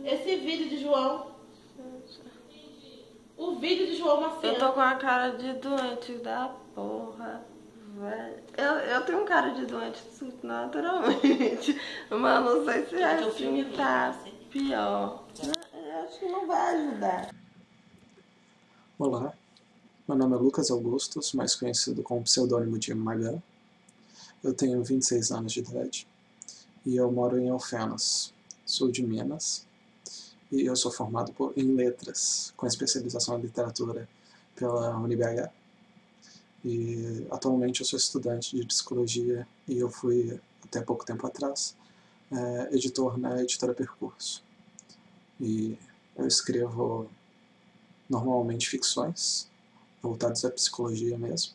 Esse vídeo de João. O vídeo de João Marciano. Eu tô com a cara de doente da porra, velho. Eu tenho cara de doente naturalmente. Mas não sei se assim tá pior. Eu acho que não vai ajudar. Olá, meu nome é Lucas Augustus, mais conhecido como pseudônimo de Magan. Eu tenho 26 anos de idade e eu moro em Alfenas, sul de Minas. E eu sou formado em letras, com especialização em literatura pela UniBH. E atualmente eu sou estudante de psicologia e eu fui, até pouco tempo atrás, editor na editora Percurso. E eu escrevo normalmente ficções, voltadas à psicologia mesmo,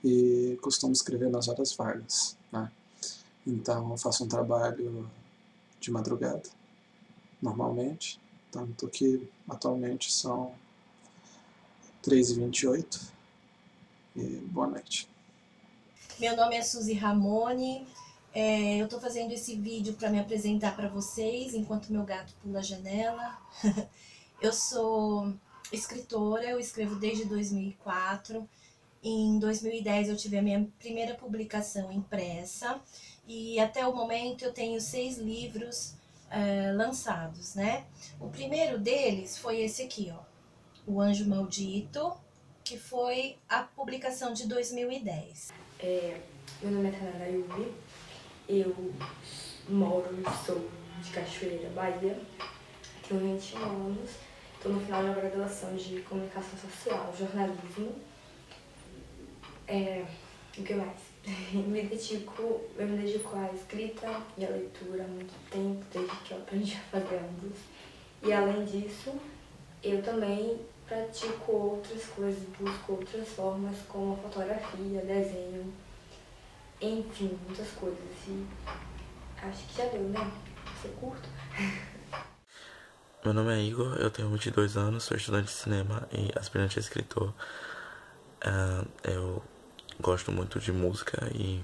e costumo escrever nas horas vagas, né? Então eu faço um trabalho de madrugada, normalmente, tanto que atualmente são 3h28, e boa noite. Meu nome é Suzy Ramone, eu tô fazendo esse vídeo para me apresentar para vocês, enquanto meu gato pula a janela. Eu sou escritora, eu escrevo desde 2004. Em 2010 eu tive a minha primeira publicação impressa e até o momento eu tenho 6 livros lançados, né? O primeiro deles foi esse aqui, ó, O Anjo Maldito, que foi a publicação de 2010. Meu nome é Tanara Yubi, eu sou de Cachoeira, Bahia, tenho 21 anos, estou no final da graduação de Comunicação Social, Jornalismo. O que mais? Eu me dedico à escrita e à leitura há muito tempo, desde que eu aprendi a fazer ambos. E além disso, eu também pratico outras coisas, busco outras formas, como fotografia, desenho, enfim, muitas coisas. E acho que já deu, né? Você curto? Meu nome é Igor, eu tenho 22 anos, sou estudante de cinema e aspirante a escritor. Eu gosto muito de música e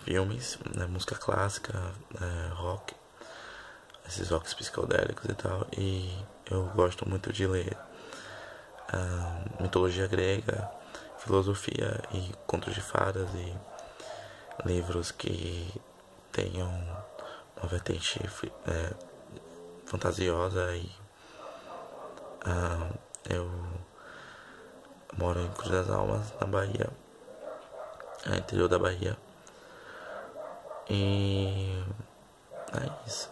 filmes, né, música clássica, rock, esses rocks psicodélicos e tal. E eu gosto muito de ler mitologia grega, filosofia e contos de fadas e livros que tenham uma vertente fantasiosa. E eu moro em Cruz das Almas, na Bahia, interior da Bahia, e é isso.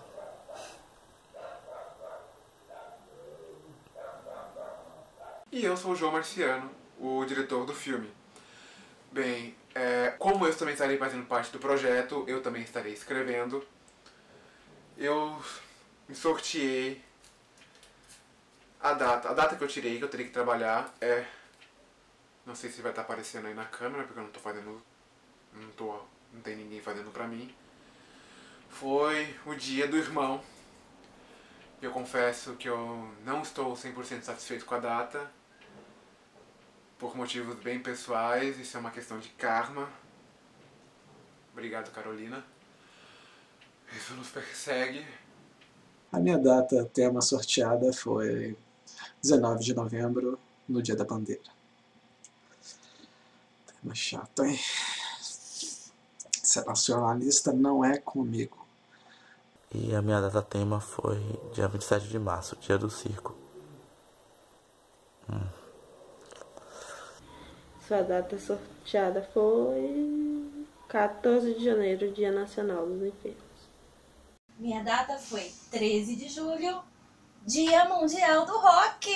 E eu sou o João Marciano, o diretor do filme. Bem, como eu também estarei fazendo parte do projeto, eu também estarei escrevendo. Eu me sorteei a data que eu tirei, que eu terei que trabalhar não sei se vai estar aparecendo aí na câmera, porque eu não tô fazendo, não tem ninguém fazendo pra mim. Foi o dia do irmão. Eu confesso que eu não estou 100% satisfeito com a data, por motivos bem pessoais. Isso é uma questão de karma. Obrigado, Carolina. Isso nos persegue. A minha data tema sorteada foi 19 de novembro, no Dia da Bandeira. Tema chato, hein? Ser nacionalista não é comigo. E a minha data tema foi dia 27 de março, dia do circo. Sua data sorteada foi 14 de janeiro, Dia Nacional dos Enfermos. Minha data foi 13 de julho, Dia Mundial do Rock.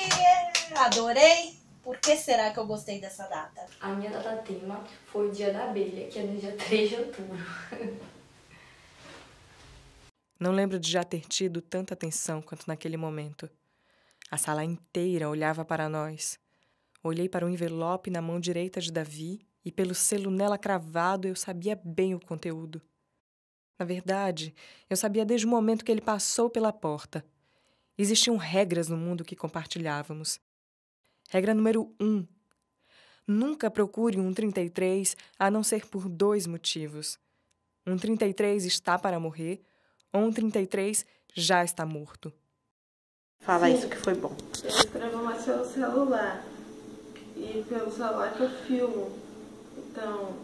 Adorei! Por que será que eu gostei dessa data? A minha data tema foi o Dia da Abelha, que é no dia 3 de outubro. Não lembro de já ter tido tanta atenção quanto naquele momento. A sala inteira olhava para nós. Olhei para o envelope na mão direita de Davi e pelo selo nela cravado eu sabia bem o conteúdo. Na verdade, eu sabia desde o momento que ele passou pela porta. Existiam regras no mundo que compartilhávamos. Regra número 1. Nunca procure um 33 a não ser por 2 motivos. Um 33 está para morrer ou um 33 já está morto. Fala isso que foi bom. Eu escrevo mais pelo celular. E pelo celular que eu filmo. Então,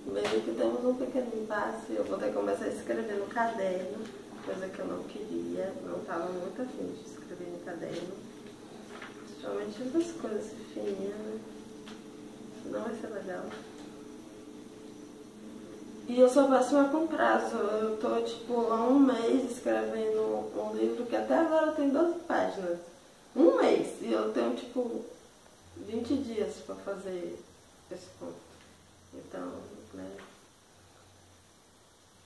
mesmo que temos um pequeno impasse, eu vou ter que começar a escrever no caderno, coisa que eu não queria, não estava muito afim de escrever no caderno. Principalmente essas coisas fininhas, né? Não vai ser legal. E eu sou péssima com prazo. Eu tô, tipo, há um mês escrevendo um livro que até agora tem 12 páginas. Um mês. E eu tenho, tipo, 20 dias pra fazer esse conto. Então, né?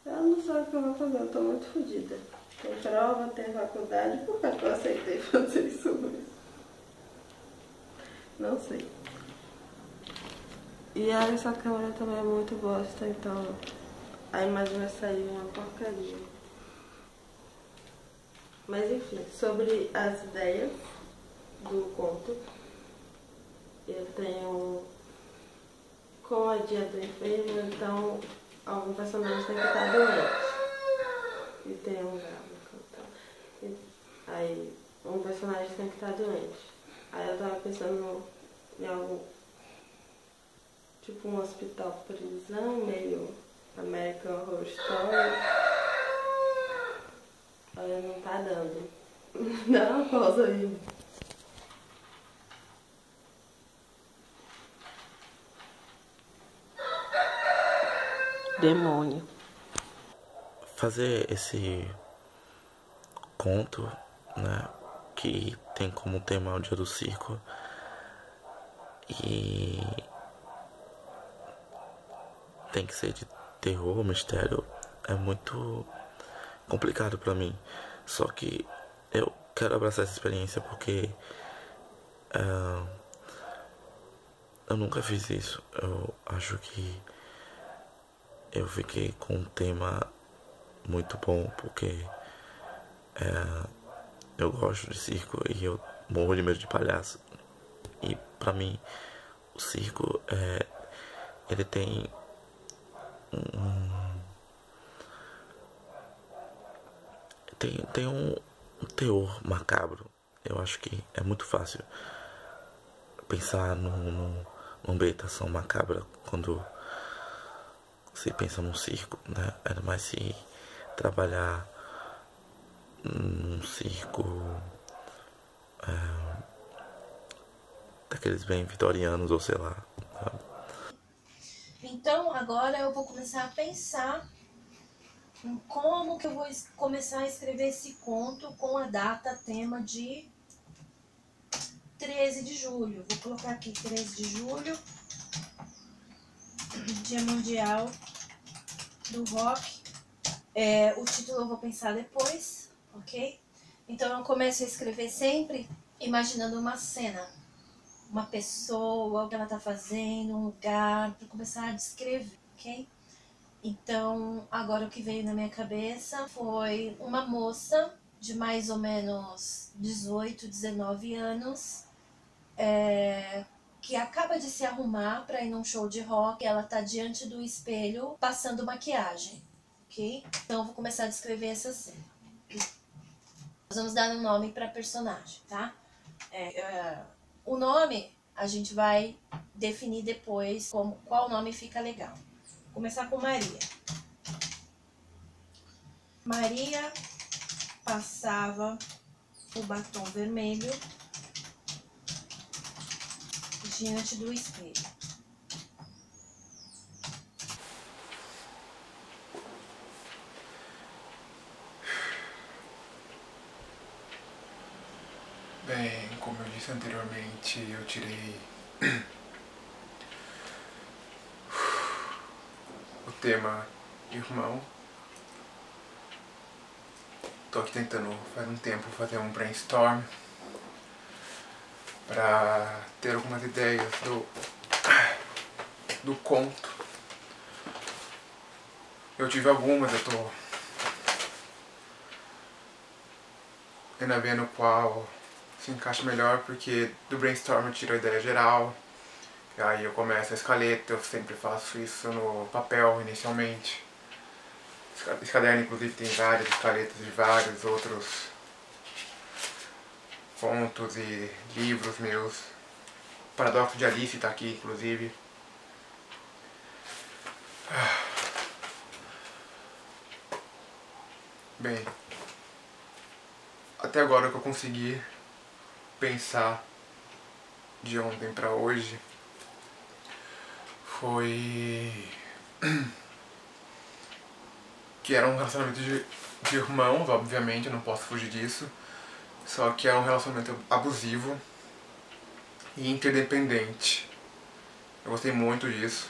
Eu não sei o que eu vou fazer. Eu tô muito fodida. Tem prova, tem faculdade. Por que eu aceitei fazer isso mesmo? Não sei. E essa câmera também é muito bosta, então a imagem vai sair uma porcaria. Mas enfim, sobre as ideias do conto, eu tenho, com a dia do enfermo, então algum personagem tem que estar doente. E tem um gráfico, então. Aí um personagem tem que estar doente. Aí eu tava pensando em algum, tipo um hospital prisão, meio American Horror Story. Olha, não tá dando. Dá uma pausa aí. Demônio. Fazer esse conto, né, que tem como tema o Dia do Circo, e tem que ser de terror, mistério, é muito complicado pra mim. Só que eu quero abraçar essa experiência porque eu nunca fiz isso. Eu acho que eu fiquei com um tema muito bom porque eu gosto de circo e eu morro de medo de palhaço. E pra mim o circo ele tem tem um teor macabro. Eu acho que é muito fácil pensar numa ambientação macabra quando se pensa num circo, né? Ainda mais se trabalhar num circo daqueles bem vitorianos, ou sei lá, sabe? Então, agora eu vou começar a pensar em como que eu vou começar a escrever esse conto com a data, tema de 13 de julho. Vou colocar aqui 13 de julho, Dia Mundial do Rock. O título eu vou pensar depois, ok? Então eu começo a escrever sempre imaginando uma cena, uma pessoa, o que ela tá fazendo, um lugar, para começar a descrever, ok? Então, agora o que veio na minha cabeça foi uma moça de mais ou menos 18, 19 anos, que acaba de se arrumar para ir num show de rock. Ela tá diante do espelho passando maquiagem, ok? Então eu vou começar a descrever essa cena. Nós vamos dar um nome para personagem, tá? O nome a gente vai definir depois qual nome fica legal. Vou começar com Maria. Maria passava o batom vermelho diante do espelho. Bem, como eu disse anteriormente, eu tirei o tema irmão. Tô aqui tentando faz um tempo fazer um brainstorm para ter algumas ideias do conto. Eu tive algumas, eu tô ainda vendo qual se encaixa melhor, porque do brainstorm eu tiro a ideia geral, e aí eu começo a escaleta. Eu sempre faço isso no papel inicialmente. Esse caderno inclusive tem várias escaletas de vários outros contos e livros meus. O Paradoxo de Alice tá aqui, inclusive. Bem, até agora o que eu consegui pensar de ontem pra hoje foi que era um relacionamento de irmãos, obviamente, eu não posso fugir disso. Só que era um relacionamento abusivo e interdependente. Eu gostei muito disso.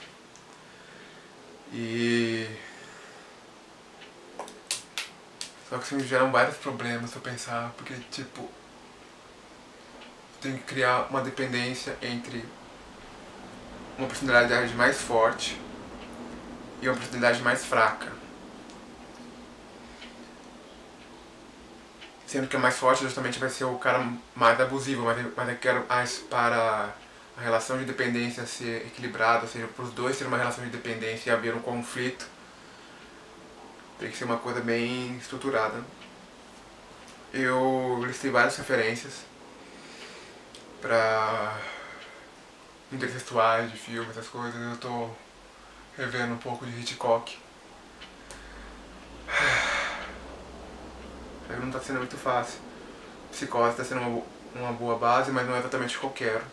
Só que isso me geram vários problemas se eu pensar, porque tipo, tem que criar uma dependência entre uma personalidade mais forte e uma personalidade mais fraca. Sendo que a mais forte justamente vai ser o cara mais abusivo, mas eu quero para a relação de dependência ser equilibrada, ou seja, para os dois ter uma relação de dependência e haver um conflito, tem que ser uma coisa bem estruturada. Eu listei várias referências para intertextuais de filmes, essas coisas. Eu tô revendo um pouco de Hitchcock. Não tá sendo muito fácil. Psicose tá sendo uma boa base, mas não é exatamente o que eu quero.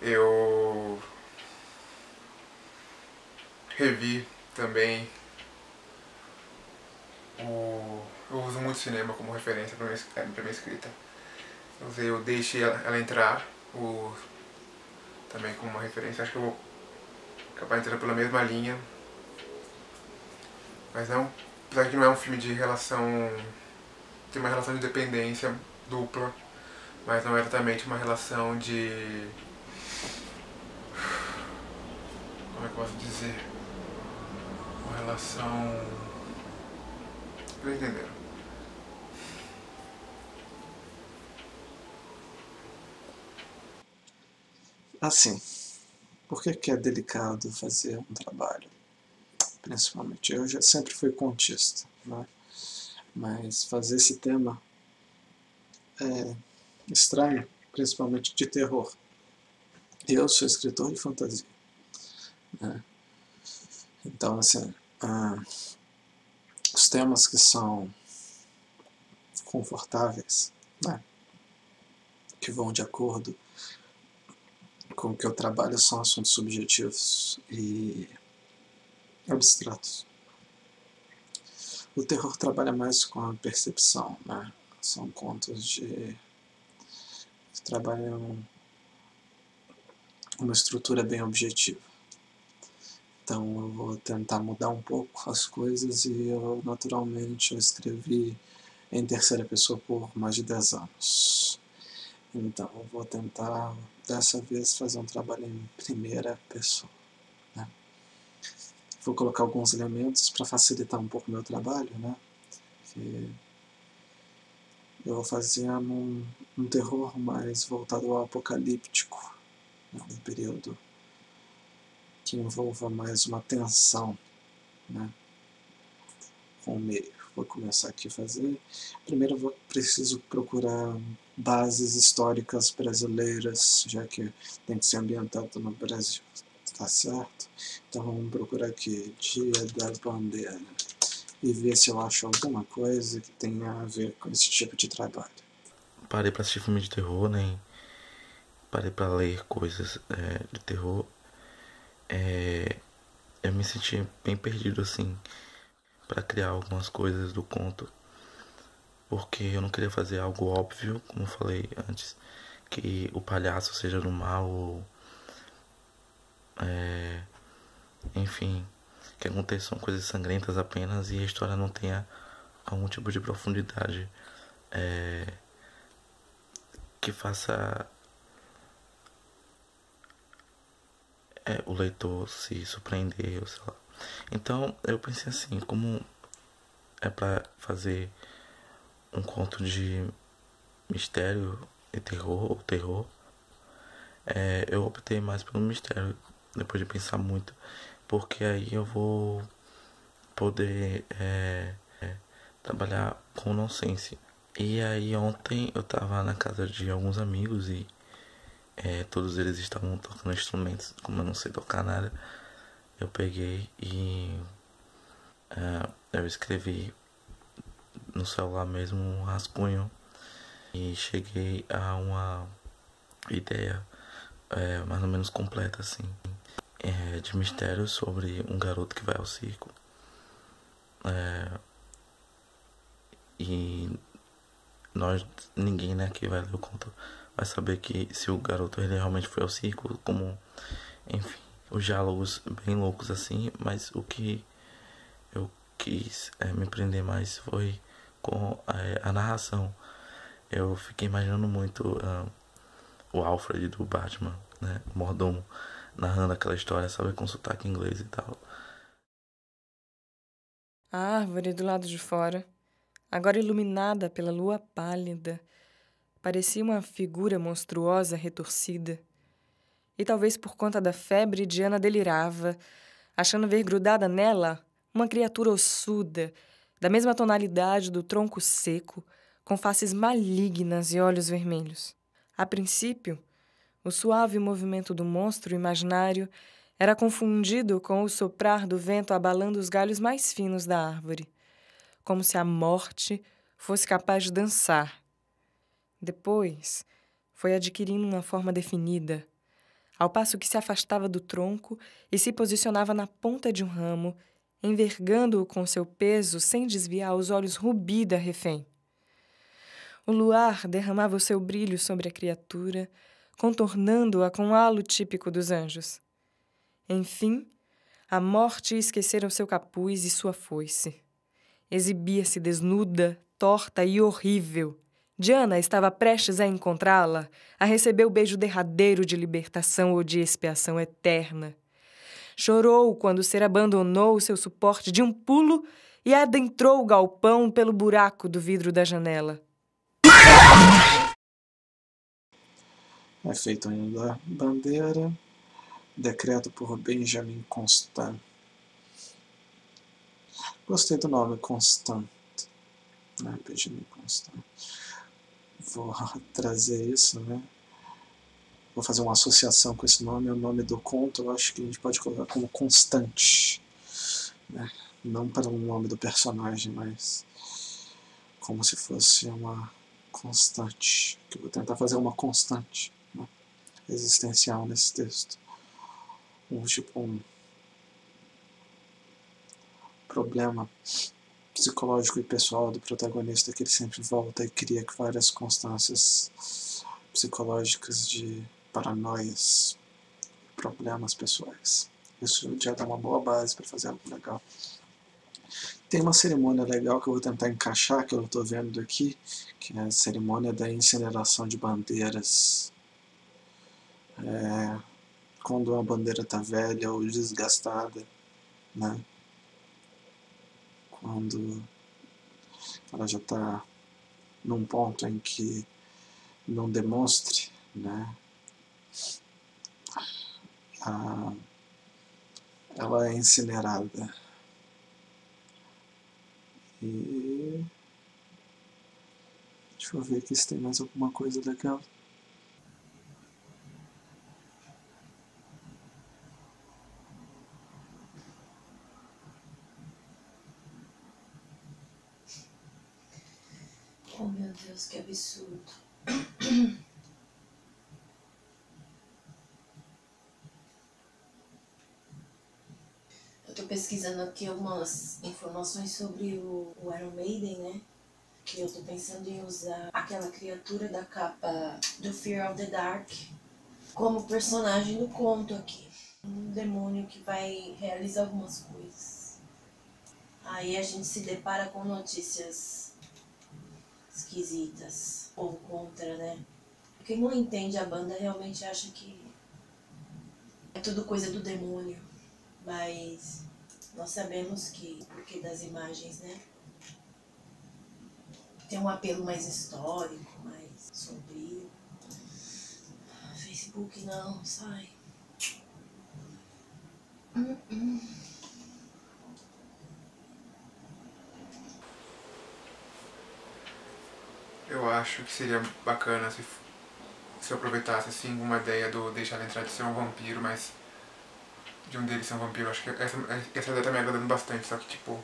Eu revi também eu uso muito cinema como referência para minha escrita. Eu usei o Deixe Ela Entrar também como uma referência. Acho que eu vou acabar entrando pela mesma linha. Mas não, apesar que não é um filme de relação, tem uma relação de dependência dupla, mas não é exatamente uma relação de, como é que eu posso dizer, uma relação, vocês entenderam? Assim, por que é delicado fazer um trabalho? Principalmente, eu já sempre fui contista, né? Mas fazer esse tema é estranho, principalmente de terror. Eu sou escritor de fantasia, né? Então, assim, os temas que são confortáveis, né, que vão de acordo com o que eu trabalho, são assuntos subjetivos e abstratos. O terror trabalha mais com a percepção, né? São contos que trabalham uma estrutura bem objetiva. Então eu vou tentar mudar um pouco as coisas e eu naturalmente escrevi em terceira pessoa por mais de 10 anos. Então eu vou tentar dessa vez fazer um trabalho em primeira pessoa, né? Vou colocar alguns elementos para facilitar um pouco o meu trabalho, né? Que eu vou fazer um terror mais voltado ao apocalíptico, né? Um período que envolva mais uma tensão, né, com o meio. Vou começar aqui a fazer. Primeiro eu preciso procurar bases históricas brasileiras, já que tem que ser ambientado no Brasil, tá certo? Então vamos procurar aqui, Dia da Bandeira, e ver se eu acho alguma coisa que tenha a ver com esse tipo de trabalho. Parei pra assistir filme de terror, né? Parei pra ler coisas de terror. Eu me senti bem perdido, assim, pra criar algumas coisas do conto, porque eu não queria fazer algo óbvio, como eu falei antes, que o palhaço seja do mal, ou enfim, que aconteçam coisas sangrentas apenas e a história não tenha algum tipo de profundidade que faça o leitor se surpreender, ou sei lá. Então eu pensei assim, como é pra fazer um conto de mistério e terror, eu optei mais pelo mistério, depois de pensar muito, porque aí eu vou poder trabalhar com nonsense, E aí ontem eu tava na casa de alguns amigos e todos eles estavam tocando instrumentos. Como eu não sei tocar nada, eu peguei e eu escrevi no celular mesmo um rascunho e cheguei a uma ideia mais ou menos completa assim, de mistério sobre um garoto que vai ao circo. E ninguém, né, que vai ler o conto vai saber que se o garoto ele realmente foi ao circo, como, enfim, os diálogos bem loucos assim, mas o que eu quis me prender mais foi com a narração. Eu fiquei imaginando muito o Alfred do Batman, né, o mordomo, narrando aquela história, sabe, com sotaque inglês e tal. A árvore do lado de fora, agora iluminada pela lua pálida, parecia uma figura monstruosa retorcida. E talvez por conta da febre, Diana delirava, achando ver grudada nela uma criatura ossuda, da mesma tonalidade do tronco seco, com faces malignas e olhos vermelhos. A princípio, o suave movimento do monstro imaginário era confundido com o soprar do vento abalando os galhos mais finos da árvore, como se a morte fosse capaz de dançar. Depois, foi adquirindo uma forma definida, ao passo que se afastava do tronco e se posicionava na ponta de um ramo, envergando-o com seu peso sem desviar os olhos rubi da refém. O luar derramava o seu brilho sobre a criatura, contornando-a com o halo típico dos anjos. Enfim, a morte esquecera o seu capuz e sua foice. Exibia-se desnuda, torta e horrível. Diana estava prestes a encontrá-la, a receber o beijo derradeiro de libertação ou de expiação eterna. Chorou quando o ser abandonou o seu suporte de um pulo e adentrou o galpão pelo buraco do vidro da janela. É feito ainda bandeira, decreto por Benjamin Constant. Gostei do nome, Constant. Benjamin Constant. Vou trazer isso, né? Vou fazer uma associação com esse nome. O nome do conto eu acho que a gente pode colocar como Constante, né? Não para o nome do personagem, mas como se fosse uma constante. Que eu vou tentar fazer uma constante, né, existencial nesse texto. Tipo um problema psicológico e pessoal do protagonista, que ele sempre volta e cria várias constâncias psicológicas de paranoias, problemas pessoais. Isso já dá uma boa base para fazer algo legal. Tem uma cerimônia legal que eu vou tentar encaixar, que eu estou vendo aqui, que é a cerimônia da incineração de bandeiras. Quando uma bandeira está velha ou desgastada, né? Quando ela já está num ponto em que não demonstre, né, ela é incinerada. E deixa eu ver aqui se tem mais alguma coisa legal. Oh, meu Deus, que absurdo. Eu tô pesquisando aqui algumas informações sobre o Iron Maiden, né? Que eu tô pensando em usar aquela criatura da capa do Fear of the Dark como personagem do conto aqui. Um demônio que vai realizar algumas coisas. Aí a gente se depara com notícias esquisitas ou contra, né? Quem não entende a banda realmente acha que é tudo coisa do demônio, mas nós sabemos que, porque das imagens, né, tem um apelo mais histórico, mais sombrio. Facebook não, sai. eu acho que seria bacana se eu aproveitasse assim uma ideia do deixar ela entrar de ser um vampiro, mas de um deles ser um vampiro. Acho que essa ideia tá me agradando bastante, só que tipo,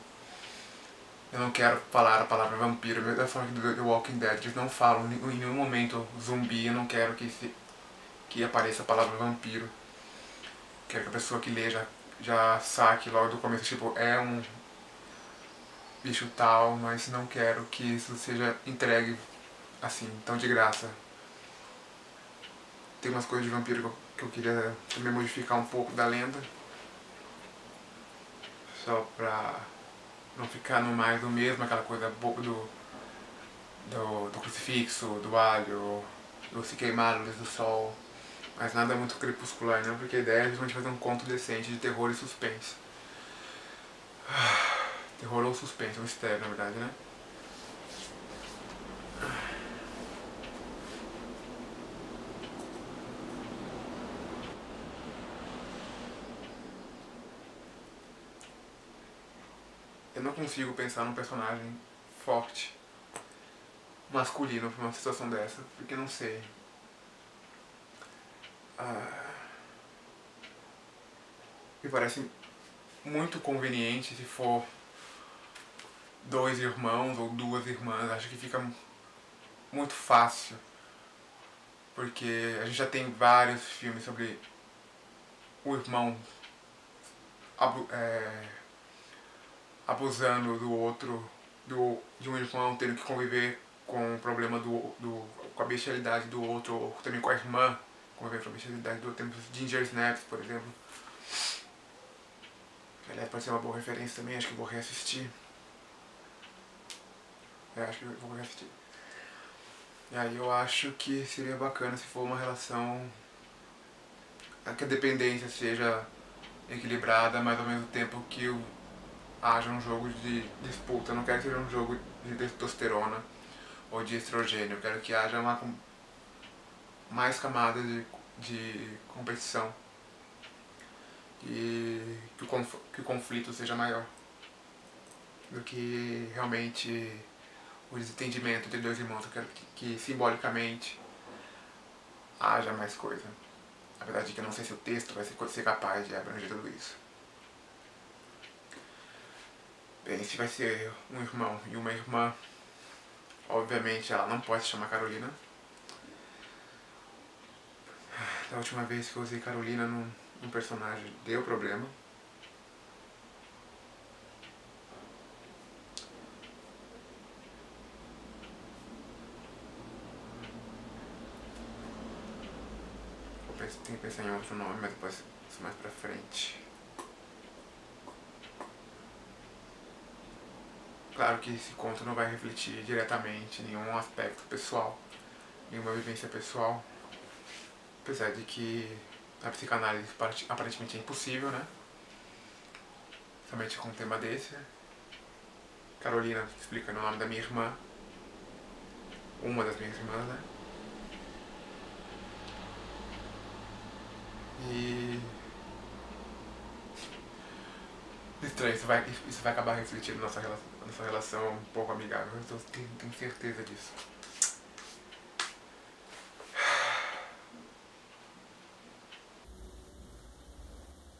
eu não quero falar a palavra vampiro. Da forma que do The Walking Dead eles não falam em nenhum momento zumbi, eu não quero que apareça a palavra vampiro. Quero que a pessoa que lê já saque logo do começo, tipo, é um bicho tal, mas não quero que isso seja entregue assim, tão de graça. Tem umas coisas de vampiro que eu queria também modificar um pouco da lenda, só pra não ficar no mais do mesmo, aquela coisa do crucifixo, do alho, do se queimar à luz do sol, mas nada muito crepuscular, não, porque a ideia é justamente fazer um conto decente de terror e suspense. Terror ou suspense, um mistério na verdade, né? Eu não consigo pensar num personagem forte, masculino pra uma situação dessa, porque não sei. Me parece muito conveniente se for 2 irmãos ou 2 irmãs. Acho que fica muito fácil, porque a gente já tem vários filmes sobre o irmão abusando do outro, de um irmão tendo que conviver com o problema com a bestialidade do outro, ou também com a irmã conviver com a bestialidade do outro. Temos Ginger Snaps, por exemplo. Aliás, pode ser uma boa referência também, acho que vou reassistir. Acho que vou reassistir. E aí eu acho que seria bacana se for uma relação que a dependência seja equilibrada, mas ao mesmo tempo que haja um jogo de disputa. Eu não quero que seja um jogo de testosterona ou de estrogênio. Eu quero que haja mais camadas de competição e que o conflito seja maior do que realmente o desentendimento entre 2 irmãos. Eu quero que simbolicamente haja mais coisa. A verdade é que eu não sei se o texto vai ser capaz de abranger tudo isso. Bem, se vai ser um irmão e uma irmã, obviamente ela não pode se chamar Carolina. Da última vez que eu usei Carolina num personagem deu problema. Tenho que pensar em outro nome, mas depois isso mais pra frente. Claro que esse conto não vai refletir diretamente nenhum aspecto pessoal, nenhuma vivência pessoal. Apesar de que a psicanálise aparentemente é impossível, né? Somente com um tema desse. Carolina explica o nome da minha irmã. Uma das minhas irmãs, né? E estranho, isso vai acabar refletindo nossa relação um pouco amigável. Eu tenho certeza disso.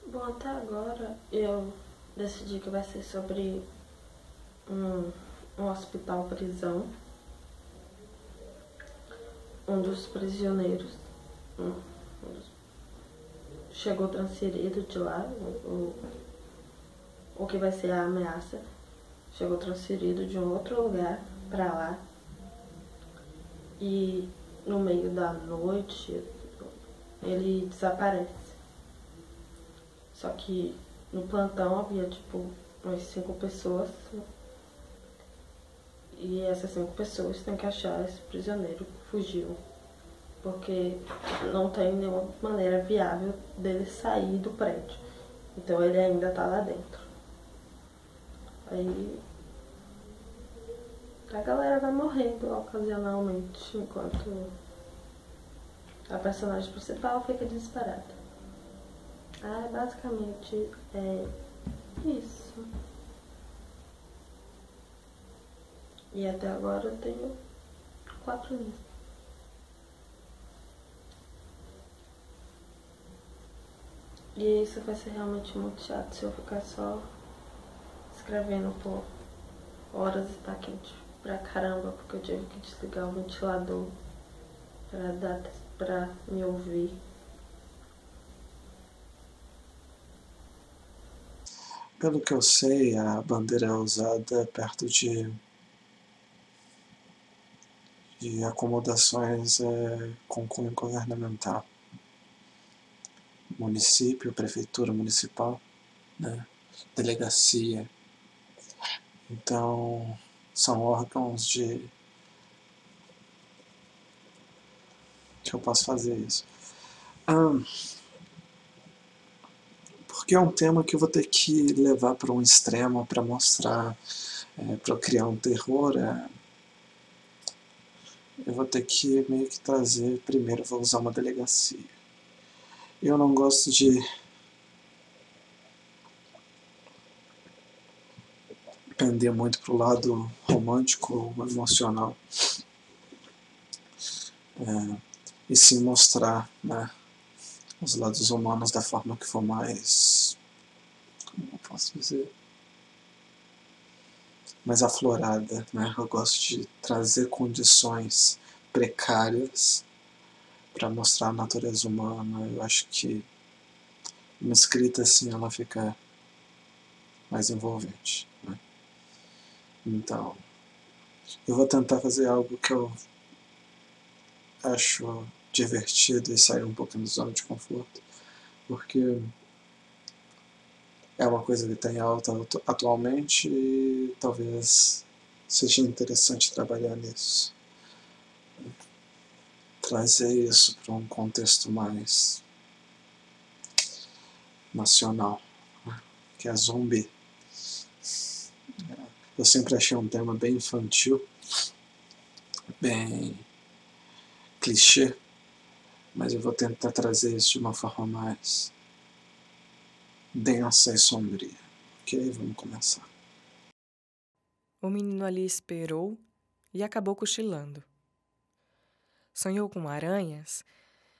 Bom, até agora eu decidi que vai ser sobre um hospital-prisão. Um dos prisioneiros chegou transferido de lá, o que vai ser a ameaça, chegou transferido de um outro lugar pra lá. E no meio da noite ele desaparece. Só que no plantão havia tipo umas 5 pessoas. E essas 5 pessoas têm que achar esse prisioneiro que fugiu. Porque não tem nenhuma maneira viável dele sair do prédio. Então ele ainda tá lá dentro. Aí a galera vai morrendo ocasionalmente enquanto a personagem principal fica desesperada. Basicamente é isso. E até agora eu tenho 4 linhas. E isso vai ser realmente muito chato se eu ficar só escrevendo por horas e tá quente pra caramba, porque eu tive que desligar o ventilador pra me ouvir. Pelo que eu sei, a bandeira é usada perto de acomodações com cunho governamental. Município, prefeitura municipal, né? Delegacia. Então, são órgãos que eu posso fazer isso. Porque é um tema que eu vou ter que levar para um extremo para mostrar, para criar um terror. Eu vou ter que meio que trazer, primeiro eu vou usar uma delegacia. Eu não gosto de pender muito pro lado romântico ou emocional. E sim mostrar, né, os lados humanos da forma que for mais, como eu posso dizer, mais aflorada, né? Eu gosto de trazer condições precárias para mostrar a natureza humana. Eu acho que uma escrita assim ela fica mais envolvente, né? Então, eu vou tentar fazer algo que eu acho divertido e sair um pouco da zona de conforto, porque é uma coisa que está em alta atualmente e talvez seja interessante trabalhar nisso. Trazer isso para um contexto mais nacional, né? Que é zumbi. Eu sempre achei um tema bem infantil, bem clichê, mas eu vou tentar trazer isso de uma forma mais densa e sombria. Ok, vamos começar. O menino ali esperou e acabou cochilando. Sonhou com aranhas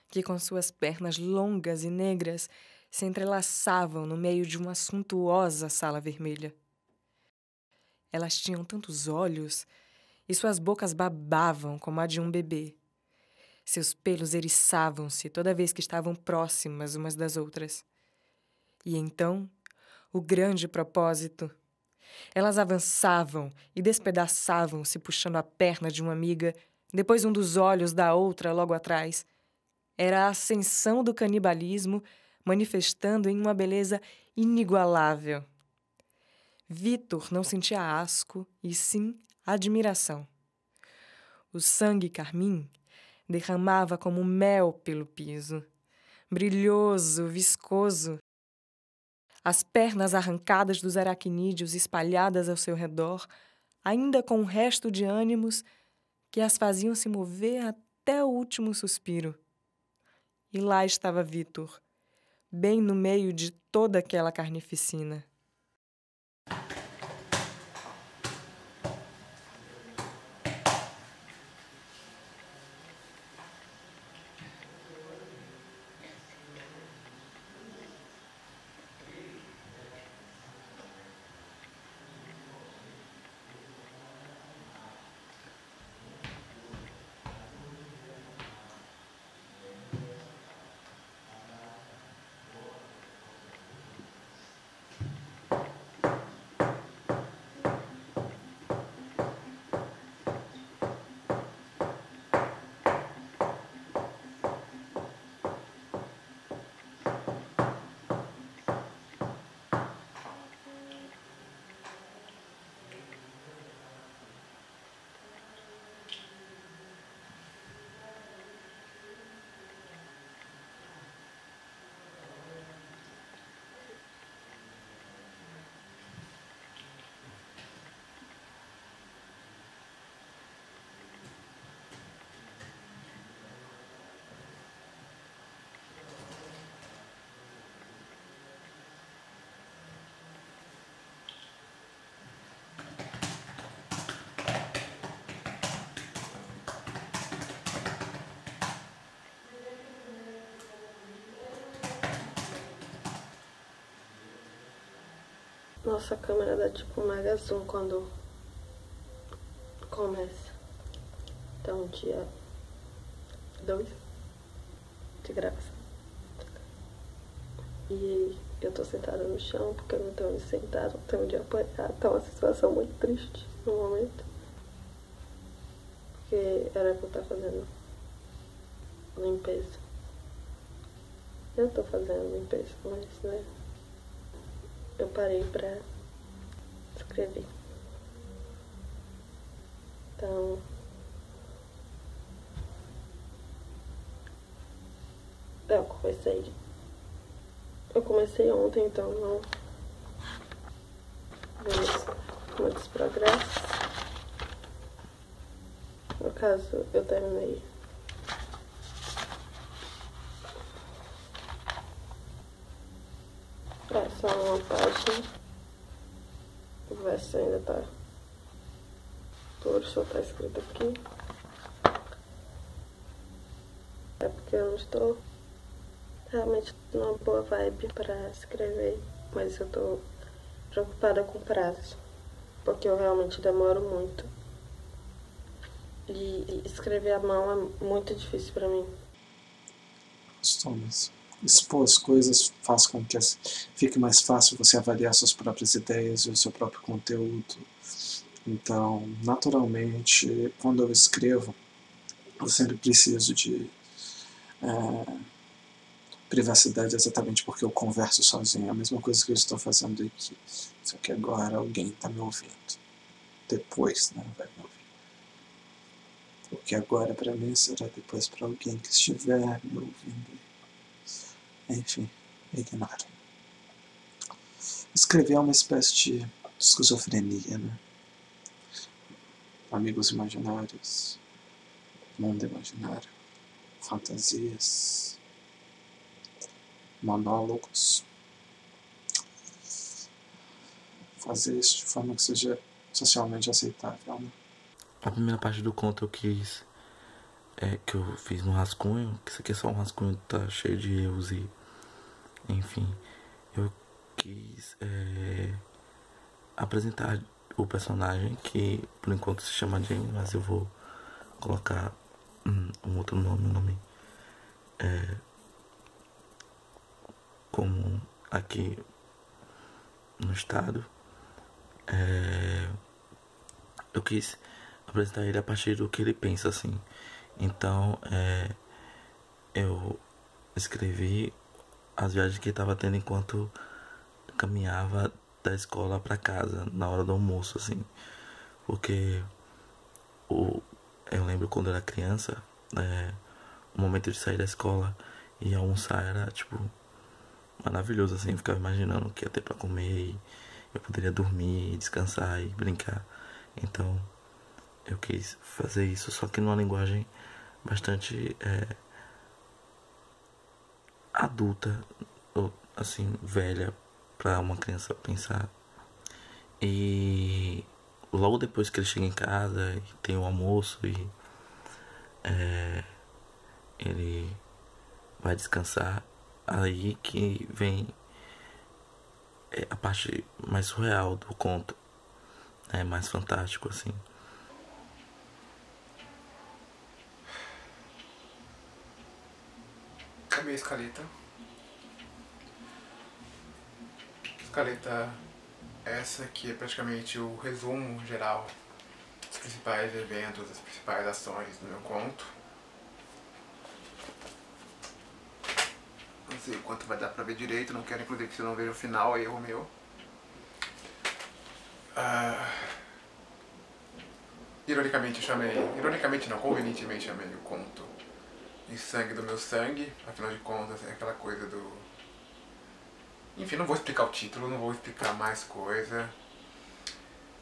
que, com suas pernas longas e negras, se entrelaçavam no meio de uma suntuosa sala vermelha. Elas tinham tantos olhos e suas bocas babavam como a de um bebê. Seus pelos eriçavam-se toda vez que estavam próximas umas das outras. E então, o grande propósito. Elas avançavam e despedaçavam-se puxando a perna de uma amiga, depois um dos olhos da outra logo atrás. Era a ascensão do canibalismo manifestando em uma beleza inigualável. Vitor não sentia asco, e sim admiração. O sangue carmim derramava como mel pelo piso, brilhoso, viscoso. As pernas arrancadas dos aracnídeos espalhadas ao seu redor, ainda com um resto de ânimos que as faziam se mover até o último suspiro. E lá estava Vitor, bem no meio de toda aquela carnificina. Nossa, a câmera dá tipo um mega zoom quando começa. Então, dia 2 de gravação. E eu tô sentada no chão porque eu não tenho onde sentar, não tenho onde apoiar. Tá uma situação muito triste no momento. Porque era pra eu estar fazendo limpeza. Eu tô fazendo limpeza, mas, né, eu parei pra escrever. Então, eu comecei ontem, então não vemos muitos progressos. No caso, eu terminei só uma página. O verso ainda tá todo, só tá escrito aqui. É porque eu não estou realmente numa boa vibe para escrever, mas eu tô preocupada com prazos, porque eu realmente demoro muito. E escrever à mão é muito difícil para mim. Thomas, expor as coisas faz com que fique mais fácil você avaliar suas próprias ideias e o seu próprio conteúdo. Então, naturalmente, quando eu escrevo, eu sempre preciso de privacidade, exatamente porque eu converso sozinho. É a mesma coisa que eu estou fazendo aqui. Só que agora alguém está me ouvindo. Depois, né, vai me ouvir. O que agora para mim será depois para alguém que estiver me ouvindo. Enfim, ignora. Escrever é uma espécie de esquizofrenia, né? Amigos imaginários, mundo imaginário, fantasias, monólogos. Fazer isso de forma que seja socialmente aceitável, né? A primeira parte do conto eu quis, que eu fiz no rascunho, que isso aqui é só um rascunho, tá cheio de erros e, enfim, eu quis apresentar o personagem, que por enquanto se chama Jamie, mas eu vou colocar um outro nome como aqui no estado. Eu quis apresentar ele a partir do que ele pensa, assim. Então, eu escrevi as viagens que ele estava tendo enquanto caminhava da escola para casa, na hora do almoço, assim. Porque eu lembro quando eu era criança, o momento de sair da escola e almoçar era, tipo, maravilhoso, assim. Eu ficava imaginando o que ia ter para comer e eu poderia dormir, descansar e brincar. Então, eu quis fazer isso, só que numa linguagem bastante adulta, ou assim, velha, para uma criança pensar. E logo depois que ele chega em casa e tem o almoço e ele vai descansar, aí que vem a parte mais surreal do conto, mais fantástico, assim. A minha escaleta. Escaleta essa que é praticamente o resumo geral dos principais eventos, das principais ações do meu conto. Não sei o quanto vai dar pra ver direito, não quero inclusive que você não veja o final, é erro meu. Ironicamente não, convenientemente chamei o conto de Sangue do Meu Sangue, afinal de contas é aquela coisa do... Enfim, não vou explicar o título, não vou explicar mais coisa.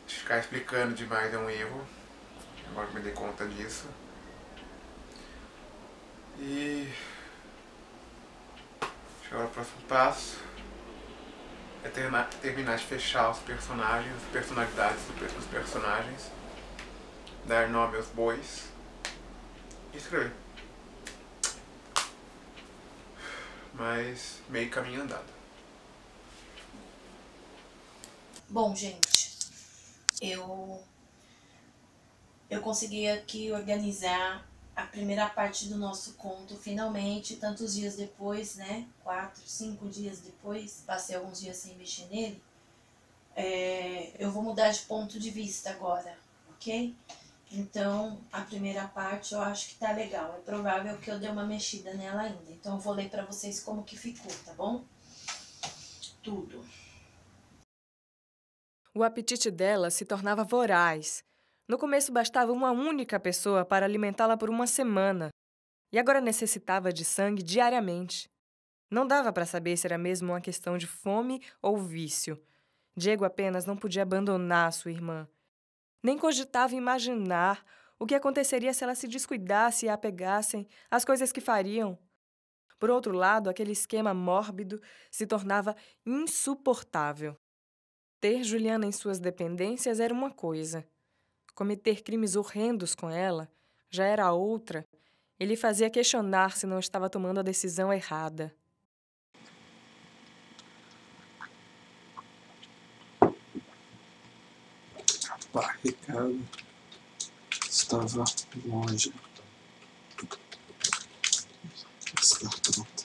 Ficar explicando demais é um erro, agora que me dei conta disso. E... agora o próximo passo é terminar de fechar os personagens, as personalidades dos personagens, dar nome aos bois e escrever. Mas meio caminho andado. Bom, gente, eu consegui aqui organizar a primeira parte do nosso conto, finalmente, tantos dias depois, né? 4, 5 dias depois, passei alguns dias sem mexer nele. Eu vou mudar de ponto de vista agora, ok? Então, a primeira parte eu acho que tá legal. É provável que eu dê uma mexida nela ainda. Então, eu vou ler pra vocês como que ficou, tá bom? Tudo. O apetite dela se tornava voraz. No começo bastava uma única pessoa para alimentá-la por uma semana. E agora necessitava de sangue diariamente. Não dava para saber se era mesmo uma questão de fome ou vício. Diego apenas não podia abandonar sua irmã. Nem cogitava imaginar o que aconteceria se ela se descuidasse e a apegassem às coisas que fariam. Por outro lado, aquele esquema mórbido se tornava insuportável. Ter Juliana em suas dependências era uma coisa. Cometer crimes horrendos com ela já era outra. Ele fazia questionar se não estava tomando a decisão errada. Pá, Ricardo estava longe. Está pronto.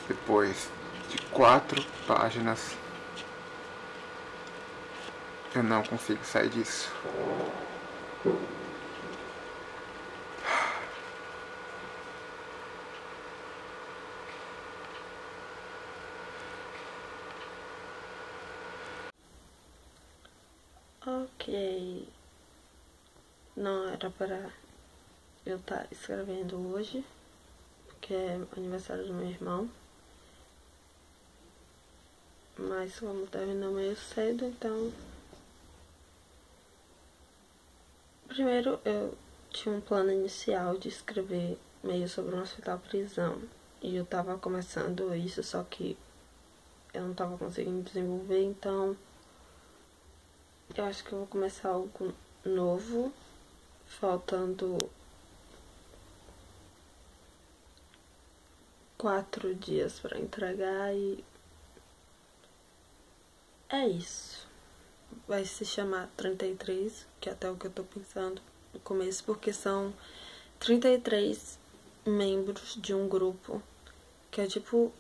Depois de 4 páginas, eu não consigo sair disso. Ok. Não era para eu estar escrevendo hoje, porque é aniversário do meu irmão. Mas como terminou meio cedo, então... Primeiro eu tinha um plano inicial de escrever meio sobre um hospital prisão. E eu tava começando isso, só que eu não tava conseguindo desenvolver, então... Eu acho que eu vou começar algo novo, faltando 4 dias para entregar e é isso. Vai se chamar 33, que é até o que eu tô pensando no começo, porque são 33 membros de um grupo, que é tipo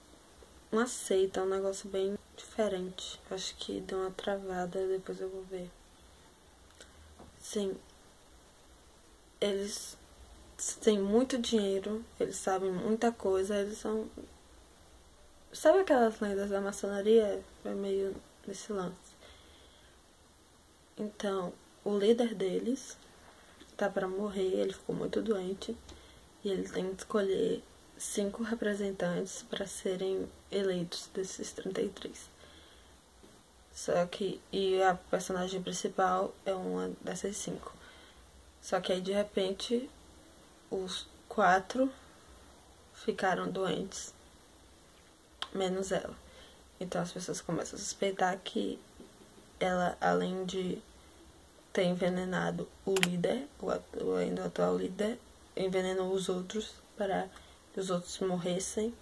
uma seita, um negócio bem diferente. Acho que deu uma travada, depois eu vou ver. Sim, eles têm muito dinheiro, eles sabem muita coisa, eles são... Sabe aquelas lendas da maçonaria? É meio nesse lance. Então, o líder deles tá pra morrer, ele ficou muito doente, e ele tem que escolher 5 representantes para serem eleitos desses 33. Só que... E a personagem principal é uma dessas 5. Só que aí, de repente, os 4 ficaram doentes, menos ela. Então as pessoas começam a suspeitar que ela, além de ter envenenado o líder, o ainda atual líder, envenenou os outros para que os outros morressem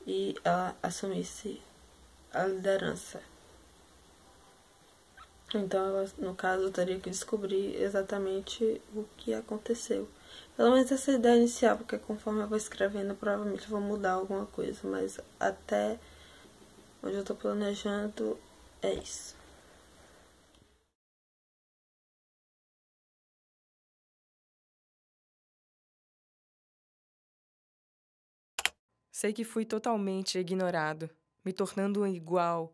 e ela assumisse a liderança. Então ela, no caso, teria que descobrir exatamente o que aconteceu. Pelo menos essa ideia inicial, porque conforme eu vou escrevendo, provavelmente eu vou mudar alguma coisa, mas até onde eu tô planejando é isso. Sei que fui totalmente ignorado, me tornando um igual,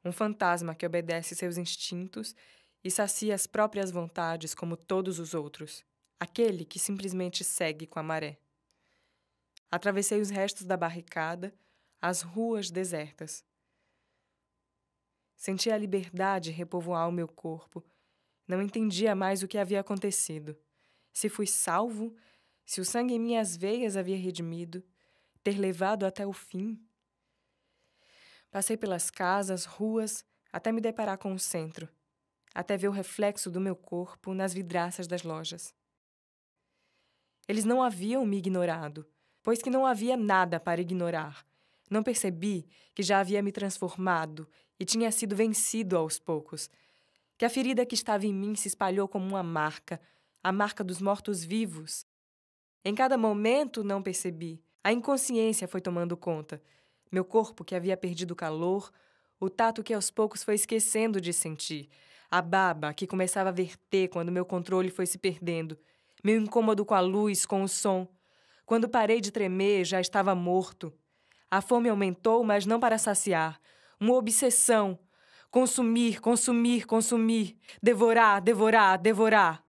um fantasma que obedece seus instintos e sacia as próprias vontades como todos os outros, aquele que simplesmente segue com a maré. Atravessei os restos da barricada, as ruas desertas. Senti a liberdade repovoar o meu corpo. Não entendia mais o que havia acontecido. Se fui salvo, se o sangue em minhas veias havia redimido, ter levado até o fim. Passei pelas casas, ruas, até me deparar com o centro, até ver o reflexo do meu corpo nas vidraças das lojas. Eles não haviam me ignorado, pois que não havia nada para ignorar. Não percebi que já havia me transformado e tinha sido vencido aos poucos, que a ferida que estava em mim se espalhou como uma marca, a marca dos mortos-vivos. Em cada momento não percebi. A inconsciência foi tomando conta. Meu corpo, que havia perdido o calor, o tato que aos poucos foi esquecendo de sentir, a baba que começava a verter quando meu controle foi se perdendo, meu incômodo com a luz, com o som. Quando parei de tremer, já estava morto. A fome aumentou, mas não para saciar. Uma obsessão. Consumir, consumir, consumir. Devorar, devorar, devorar.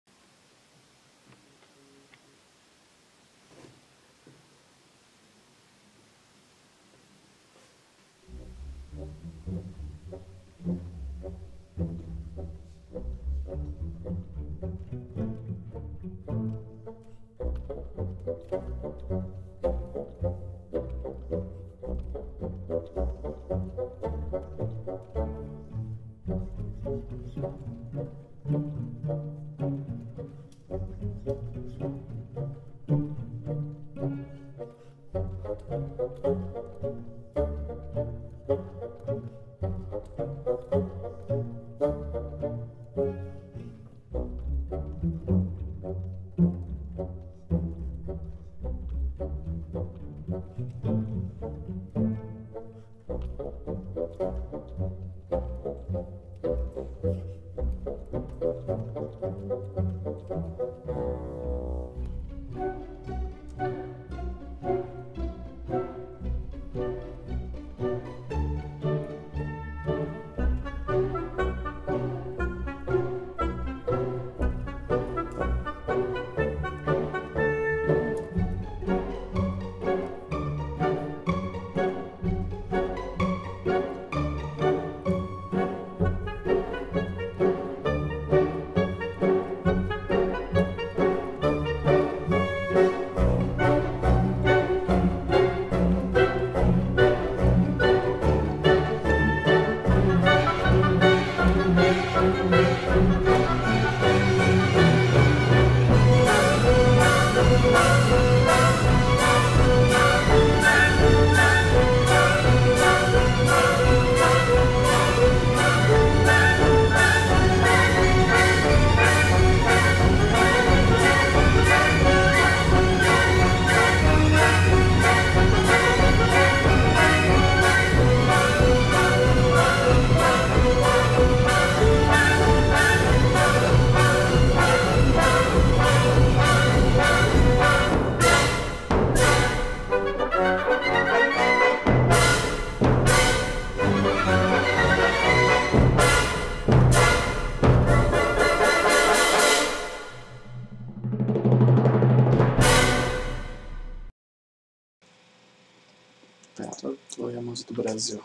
Poemas do Brasil.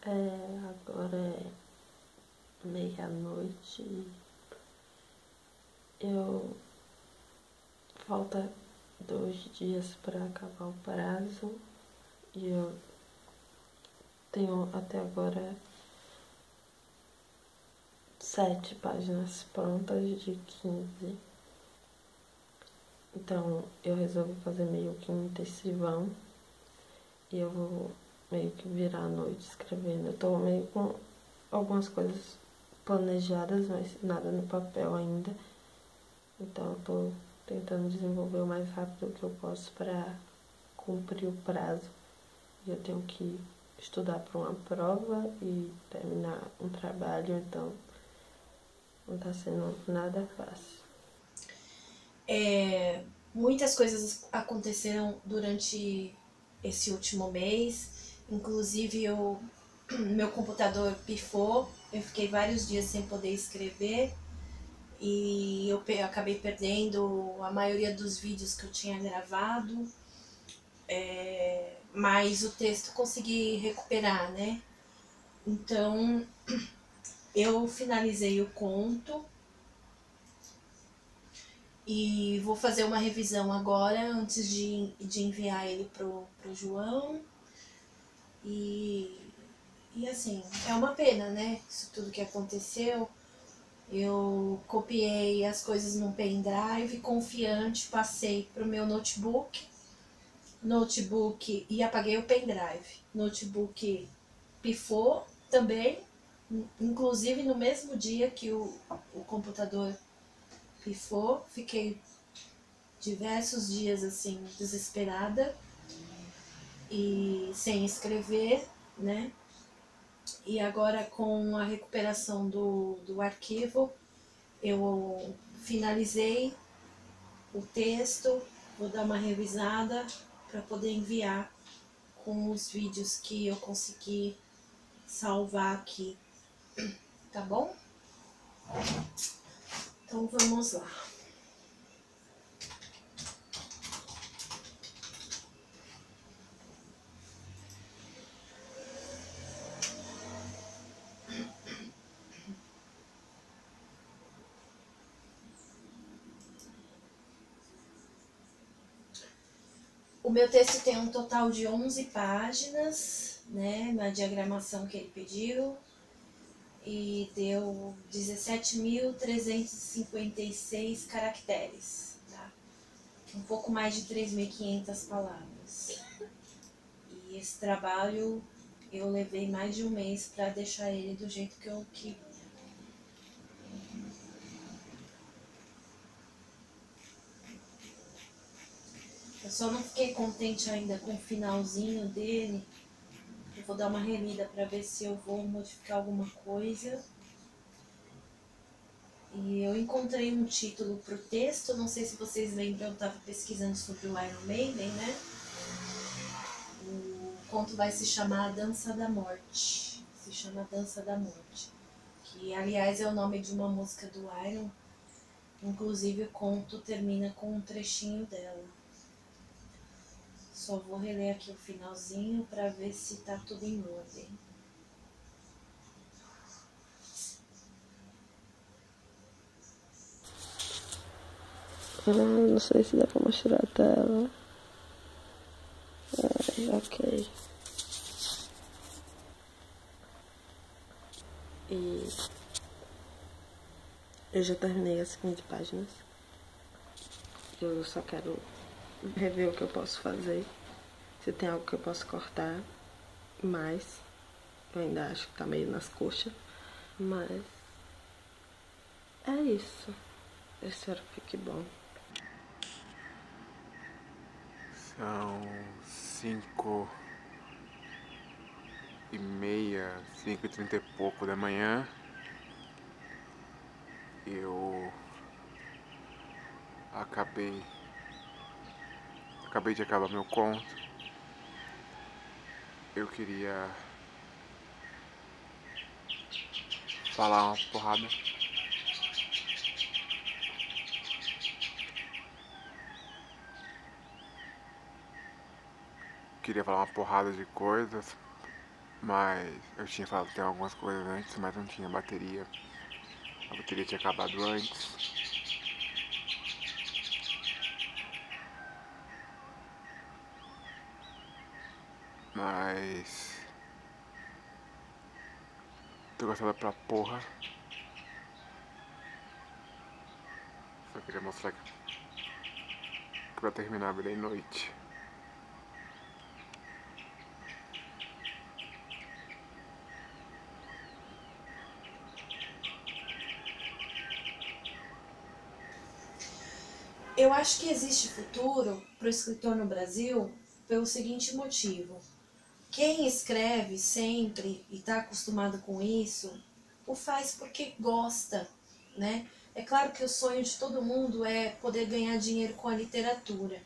Agora é meia-noite. Falta 2 dias para acabar o prazo e eu tenho até agora 7 páginas prontas de 15. Então eu resolvi fazer meio que um intensivão e eu vou meio que virar a noite escrevendo. Eu tô meio com algumas coisas planejadas, mas nada no papel ainda. Então eu tô tentando desenvolver o mais rápido que eu posso para cumprir o prazo. E eu tenho que estudar para uma prova e terminar um trabalho, então não tá sendo nada fácil. Muitas coisas aconteceram durante esse último mês, inclusive meu computador pifou, eu fiquei vários dias sem poder escrever e eu acabei perdendo a maioria dos vídeos que eu tinha gravado, mas o texto consegui recuperar, né? Então eu finalizei o conto e vou fazer uma revisão agora antes de enviar ele pro João. E assim, é uma pena, né? Isso tudo que aconteceu. Eu copiei as coisas num pendrive, confiante, passei pro meu notebook e apaguei o pendrive. Notebook pifou também, inclusive no mesmo dia que o computador pifou, fiquei diversos dias assim, desesperada e sem escrever, né? E agora com a recuperação do arquivo, eu finalizei o texto, vou dar uma revisada para poder enviar com os vídeos que eu consegui salvar aqui, tá bom? Então vamos lá. O meu texto tem um total de 11 páginas, né, na diagramação que ele pediu, e deu 17.356 caracteres, tá? Um pouco mais de 3.500 palavras. E esse trabalho eu levei mais de um mês para deixar ele do jeito que eu queria. Eu só não fiquei contente ainda com o finalzinho dele. Eu vou dar uma relida para ver se eu vou modificar alguma coisa. E eu encontrei um título pro texto, não sei se vocês lembram, eu estava pesquisando sobre o Iron Maiden, né? O conto vai se chamar A Dança da Morte. Se chama Dança da Morte. Que, aliás, é o nome de uma música do Iron. Inclusive, o conto termina com um trechinho dela. Só vou reler aqui o finalzinho para ver se tá tudo em ordem. Não sei se dá pra mostrar a tela. Ok. E eu já terminei as 20 páginas. Eu só quero rever o que eu posso fazer. Se tem algo que eu posso cortar, mas eu ainda acho que tá meio nas coxas. Mas é isso. Eu espero que fique bom. São 5h30, 5h30 e pouco da manhã. Eu acabei de acabar meu conto. Eu queria falar uma porrada. Queria falar uma porrada de coisas Mas eu tinha falado que tem algumas coisas antes, mas não tinha bateria. A bateria tinha acabado antes. Mas tô gostando pra porra. Só queria mostrar que pra terminar virei noite. Eu acho que existe futuro para o escritor no Brasil pelo seguinte motivo. Quem escreve sempre e está acostumado com isso, o faz porque gosta, né? É claro que o sonho de todo mundo é poder ganhar dinheiro com a literatura.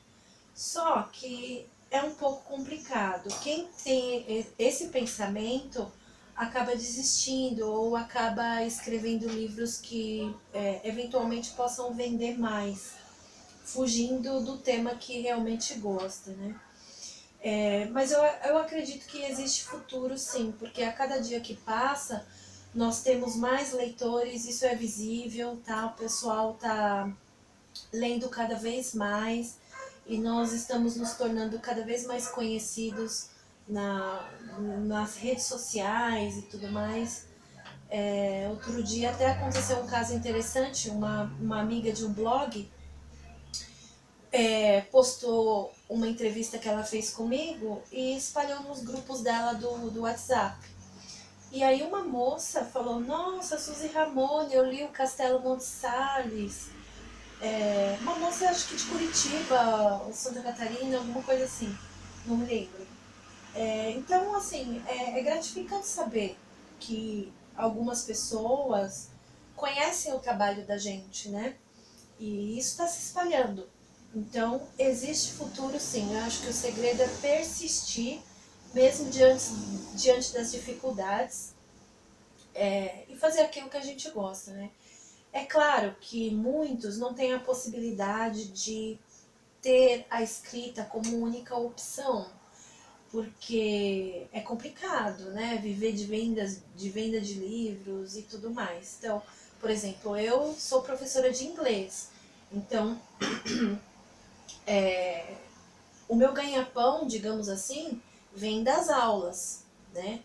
Só que é um pouco complicado. Quem tem esse pensamento acaba desistindo ou acaba escrevendo livros que eventualmente possam vender mais, fugindo do tema que realmente gosta, né? Mas eu acredito que existe futuro sim, porque a cada dia que passa nós temos mais leitores, isso é visível, tá? O pessoal tá lendo cada vez mais e nós estamos nos tornando cada vez mais conhecidos nas redes sociais e tudo mais. Outro dia até aconteceu um caso interessante, uma amiga de um blog postou uma entrevista que ela fez comigo e espalhou nos grupos dela do WhatsApp. E aí uma moça falou, nossa, Suzy Ramone, eu li o Castelo Monte Sales. Uma moça, acho que de Curitiba, ou Santa Catarina, alguma coisa assim, não me lembro. Então, assim, é gratificante saber que algumas pessoas conhecem o trabalho da gente, né? E isso está se espalhando. Então, existe futuro sim. Eu acho que o segredo é persistir, mesmo diante das dificuldades, e fazer aquilo que a gente gosta, né? É claro que muitos não têm a possibilidade de ter a escrita como única opção, porque é complicado, né? Viver de venda de livros e tudo mais. Então, por exemplo, eu sou professora de inglês, então o meu ganha-pão, digamos assim, vem das aulas, né?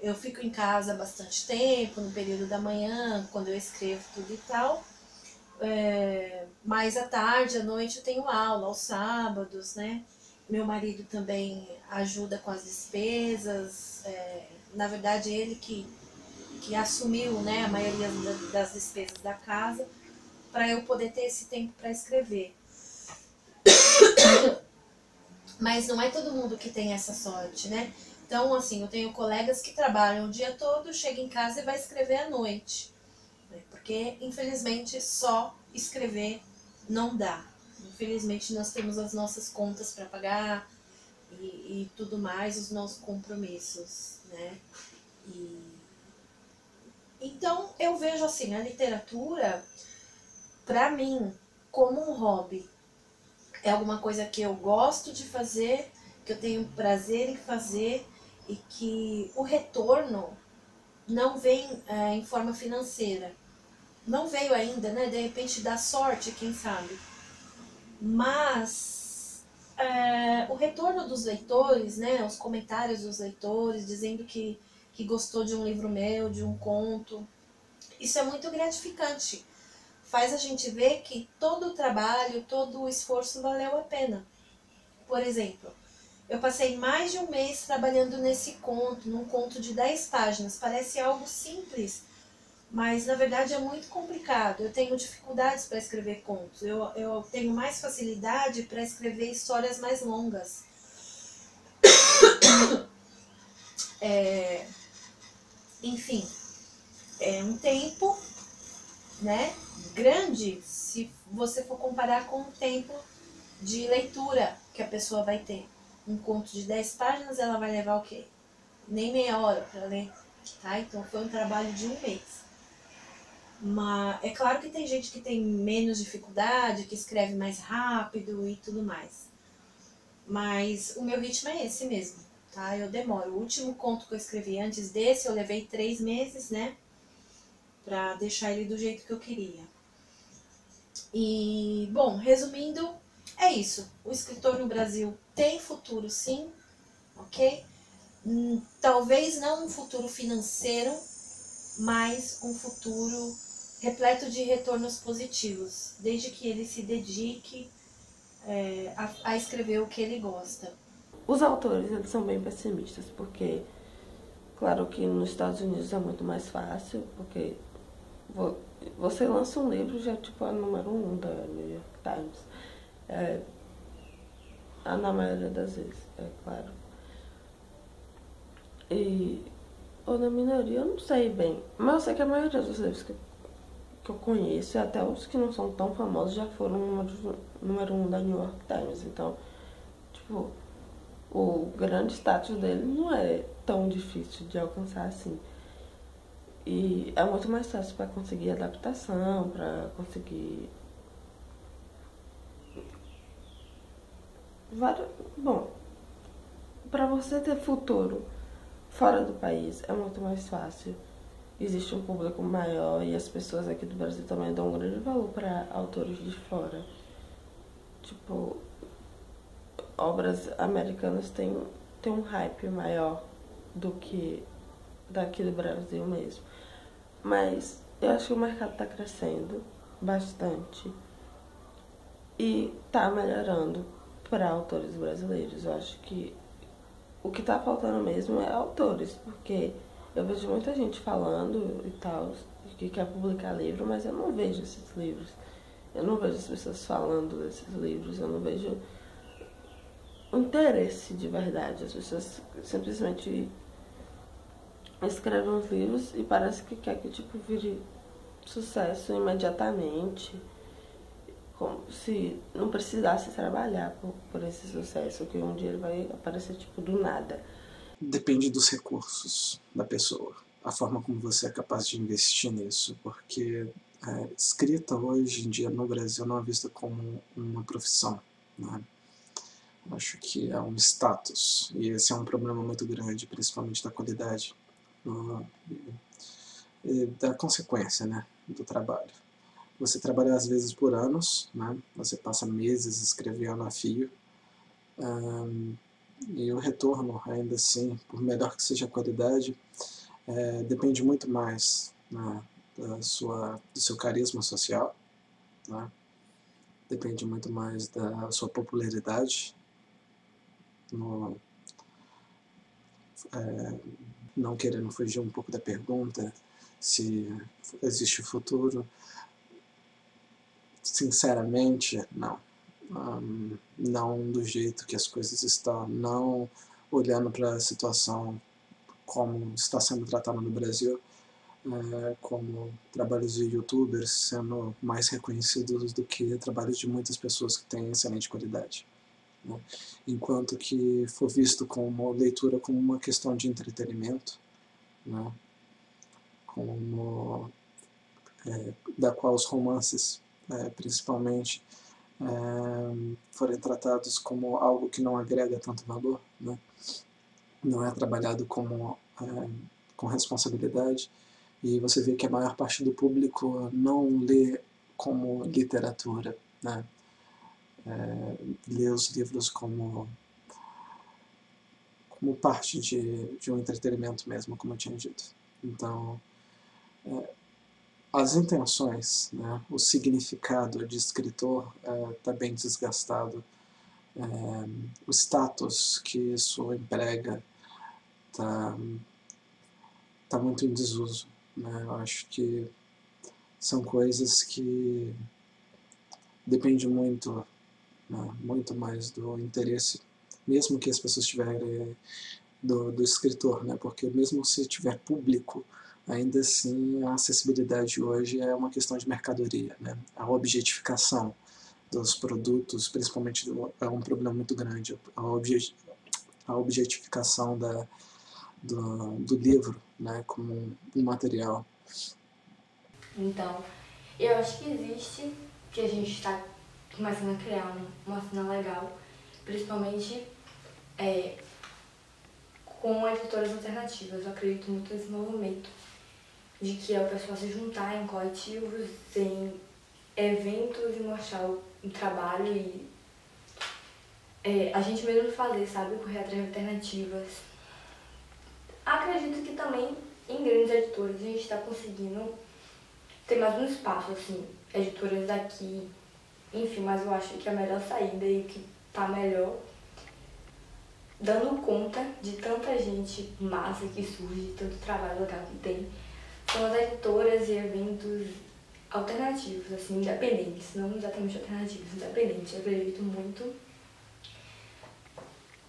Eu fico em casa bastante tempo, no período da manhã, quando eu escrevo tudo e tal. Mas à tarde, à noite eu tenho aula, aos sábados, né? Meu marido também ajuda com as despesas. Na verdade, ele que assumiu, né, a maioria das despesas da casa, para eu poder ter esse tempo para escrever. Mas não é todo mundo que tem essa sorte, né? Então, assim, eu tenho colegas que trabalham o dia todo, chega em casa e vai escrever à noite. Porque, infelizmente, só escrever não dá. Infelizmente, nós temos as nossas contas para pagar e tudo mais, os nossos compromissos, né? Então, eu vejo, assim, a literatura, para mim, como um hobby. É alguma coisa que eu gosto de fazer, que eu tenho prazer em fazer e que o retorno não vem em forma financeira. Não veio ainda, né? De repente dá sorte, quem sabe. Mas o retorno dos leitores, né? Os comentários dos leitores dizendo que gostou de um livro meu, de um conto, isso é muito gratificante. Faz a gente ver que todo o trabalho, todo o esforço valeu a pena. Por exemplo, eu passei mais de um mês trabalhando nesse conto, num conto de 10 páginas. Parece algo simples, mas na verdade é muito complicado. Eu tenho dificuldades para escrever contos. Eu tenho mais facilidade para escrever histórias mais longas. Enfim, é um tempo, né, grande se você for comparar com o tempo de leitura que a pessoa vai ter. Um conto de 10 páginas, ela vai levar o quê? Nem meia hora para ler, tá? Então foi um trabalho de um mês. Mas é claro que tem gente que tem menos dificuldade, que escreve mais rápido e tudo mais. Mas o meu ritmo é esse mesmo. tá? Eu demoro. O último conto que eu escrevi antes desse, eu levei 3 meses, né? Pra deixar ele do jeito que eu queria. E, bom, resumindo, é isso. O escritor no Brasil tem futuro, sim, ok? Talvez não um futuro financeiro, mas um futuro repleto de retornos positivos, desde que ele se dedique a escrever o que ele gosta. Os autores, eles são bem pessimistas, porque, claro que nos Estados Unidos é muito mais fácil, porque você lança um livro já tipo a número 1 da New York Times. Na maioria das vezes, é claro. Ou na minoria, eu não sei bem. Mas eu sei que a maioria dos livros que eu conheço, até os que não são tão famosos, já foram número 1 da New York Times. Então, tipo, o grande status dele não é tão difícil de alcançar assim. E é muito mais fácil para conseguir adaptação, para conseguir... Bom, para você ter futuro fora do país é muito mais fácil. Existe um público maior e as pessoas aqui do Brasil também dão um grande valor para autores de fora. Tipo, obras americanas têm um hype maior do que daqui do Brasil mesmo. Mas eu acho que o mercado tá crescendo bastante e tá melhorando para autores brasileiros. Eu acho que o que tá faltando mesmo é autores, porque eu vejo muita gente falando e tal, que quer publicar livro, mas eu não vejo esses livros. Eu não vejo as pessoas falando desses livros, eu não vejo interesse de verdade. As pessoas simplesmente escrevem os livros e parece que quer que tipo vire sucesso imediatamente, como se não precisasse trabalhar por esse sucesso, que um dia ele vai aparecer tipo do nada. Depende dos recursos da pessoa, a forma como você é capaz de investir nisso, porque a escrita hoje em dia no Brasil não é vista como uma profissão, né? Acho que é um status, e esse é um problema muito grande, principalmente da qualidade e da consequência, né, do trabalho. Você trabalha às vezes por anos, né? Você passa meses escrevendo a fio, e o retorno, ainda assim, por melhor que seja a qualidade, depende muito mais, né, do seu carisma social, né? Depende muito mais da sua popularidade, não querendo fugir um pouco da pergunta, se existe futuro. Sinceramente, não. Não do jeito que as coisas estão, não olhando para a situação como está sendo tratada no Brasil, como trabalhos de youtubers sendo mais reconhecidos do que trabalhos de muitas pessoas que têm excelente qualidade, né? Enquanto que for visto como leitura como uma questão de entretenimento, né? Como da qual os romances, principalmente, forem tratados como algo que não agrega tanto valor, né? Não é trabalhado como, com responsabilidade, e você vê que a maior parte do público não lê como literatura, né? Lê os livros como parte de um entretenimento mesmo, como eu tinha dito. Então, as intenções, né, o significado de escritor está bem desgastado. O status que isso emprega está muito em desuso, né? Eu acho que são coisas que dependem muito, né, muito mais do interesse, mesmo que as pessoas tiverem do escritor, né? Porque mesmo se tiver público, ainda assim a acessibilidade hoje é uma questão de mercadoria, né? A objetificação dos produtos, principalmente, é um problema muito grande. A objetificação do livro, né, como um material. Então, eu acho que existe, que a gente está começando a criar uma cena legal, principalmente com editoras alternativas. Eu acredito muito nesse movimento de que é o pessoal se juntar em coletivos, em eventos e mostrar o trabalho e a gente mesmo fazer, sabe? Correr atrás de alternativas. Acredito que também em grandes editoras a gente está conseguindo ter mais um espaço, assim, editoras daqui, enfim, mas eu acho que a melhor saída e o que tá melhor, dando conta de tanta gente massa que surge, tanto trabalho legal que tem, são as editoras e eventos alternativos, assim, independentes, não exatamente alternativos, independentes. Eu acredito muito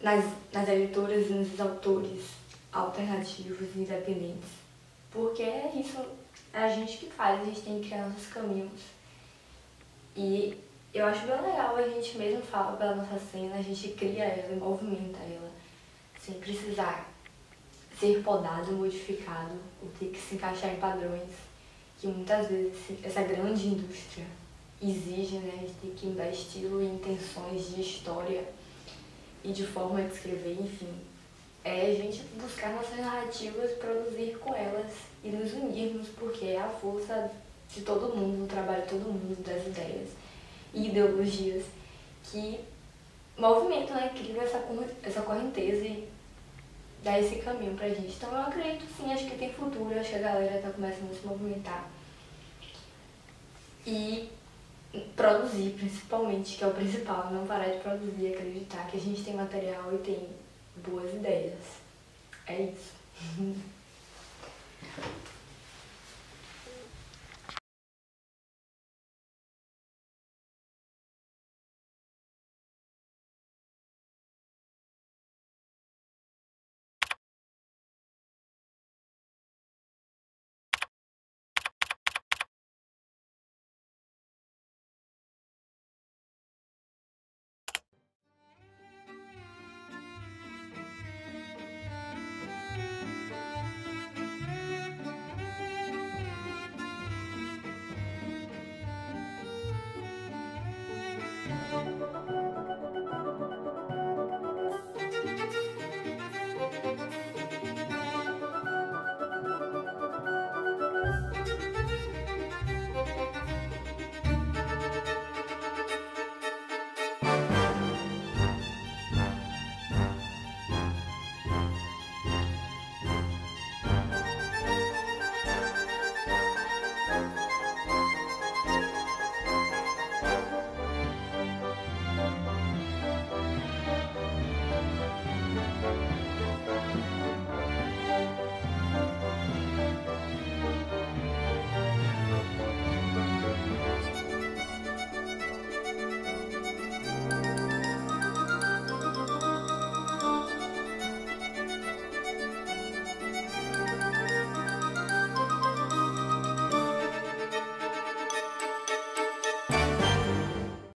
nas editoras e nos autores alternativos e independentes, porque é isso, é a gente que faz, a gente tem que criar nossos caminhos. E eu acho bem legal a gente mesmo fala pela nossa cena, a gente cria ela e movimenta ela, sem precisar ser podado, modificado, ou ter que se encaixar em padrões que muitas vezes essa grande indústria exige, né? A gente tem que mudar estilo e intenções de história e de forma de escrever, enfim. É a gente buscar nossas narrativas, produzir com elas e nos unirmos, porque é a força de todo mundo, do trabalho de todo mundo, das ideias e ideologias que movimentam, né? Criam essa correnteza e dá esse caminho pra gente. Então eu acredito sim, acho que tem futuro, acho que a galera tá começando a se movimentar. E produzir, principalmente, que é o principal, não parar de produzir, acreditar que a gente tem material e tem boas ideias. É isso.